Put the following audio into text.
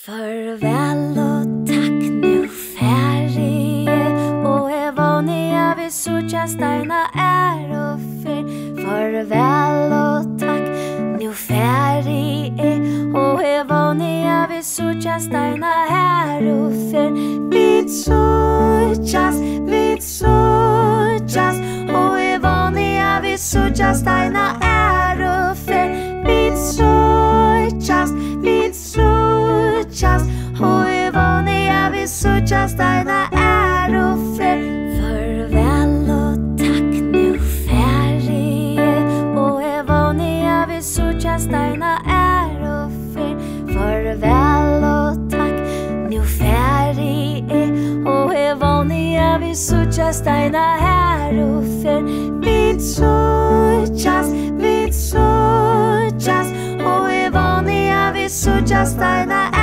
Farvel och tack, nu färdig. Och är vanlig jag vill sucha steina är och fyr. Farvel och tack, nu färdig. Och är vanlig jag vill sucha steina är och fyr. Vid suchas. Och är vanlig jag vill sucha steina är och fyr. Vid suchas. Och är vanlig jag vill sucha steina är och fyr. Farvel och tack, nu färdig. Och är vanlig jag vill sucha steina är och fyr. Farvel och tack, nu färdig. Och är vanlig jag vill sucha steina är och fyr. Vid suchas. Och är vanlig jag vill sucha steina är